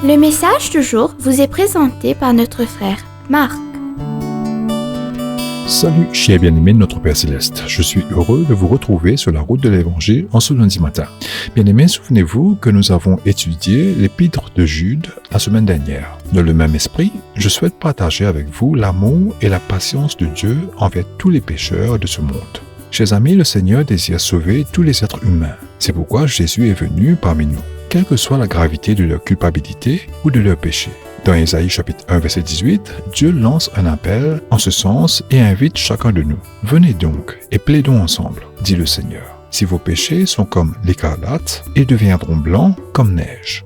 Le message du jour vous est présenté par notre frère Marc. Salut, chers bien-aimés de notre Père Céleste. Je suis heureux de vous retrouver sur la route de l'Évangile en ce lundi matin. Bien-aimés, souvenez-vous que nous avons étudié l'épître de Jude la semaine dernière. Dans le même esprit, je souhaite partager avec vous l'amour et la patience de Dieu envers tous les pécheurs de ce monde. Chers amis, le Seigneur désire sauver tous les êtres humains. C'est pourquoi Jésus est venu parmi nous, quelle que soit la gravité de leur culpabilité ou de leur péché. Dans Ésaïe chapitre 1 verset 18, Dieu lance un appel en ce sens et invite chacun de nous. « Venez donc et plaidons ensemble, dit le Seigneur. Si vos péchés sont comme l'écarlate, ils deviendront blancs comme neige.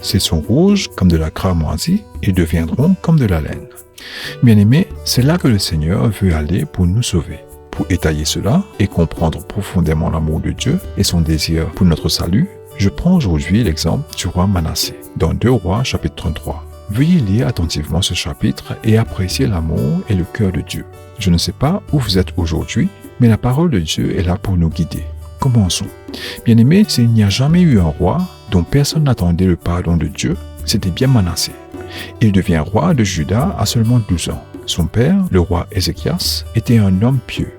S'ils sont rouges comme de la cramoisie, ils deviendront comme de la laine. » Bien-aimés, c'est là que le Seigneur veut aller pour nous sauver. Pour étayer cela et comprendre profondément l'amour de Dieu et son désir pour notre salut, je prends aujourd'hui l'exemple du roi Manassé, dans 2 Rois chapitre 33. Veuillez lire attentivement ce chapitre et apprécier l'amour et le cœur de Dieu. Je ne sais pas où vous êtes aujourd'hui, mais la parole de Dieu est là pour nous guider. Commençons. Bien-aimés, s'il n'y a jamais eu un roi dont personne n'attendait le pardon de Dieu, c'était bien Manassé. Il devient roi de Juda à seulement 12 ans. Son père, le roi Ézéchias, était un homme pieux.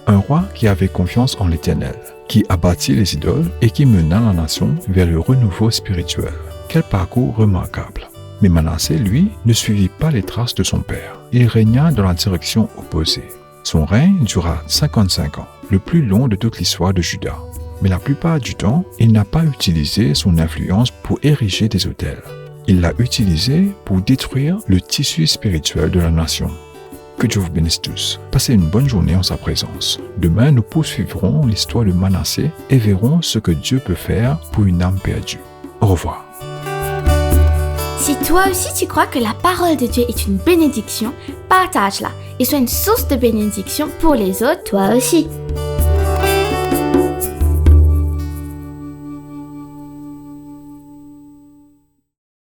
Un roi qui avait confiance en l'Éternel, qui abattit les idoles et qui mena la nation vers le renouveau spirituel. Quel parcours remarquable! Mais Manassé, lui, ne suivit pas les traces de son père. Il régna dans la direction opposée. Son règne dura 55 ans, le plus long de toute l'histoire de Juda. Mais la plupart du temps, il n'a pas utilisé son influence pour ériger des autels. Il l'a utilisé pour détruire le tissu spirituel de la nation. Que Dieu vous bénisse tous. Passez une bonne journée en sa présence. Demain, nous poursuivrons l'histoire de Manassé et verrons ce que Dieu peut faire pour une âme perdue. Au revoir. Si toi aussi tu crois que la parole de Dieu est une bénédiction, partage-la et sois une source de bénédiction pour les autres, toi aussi.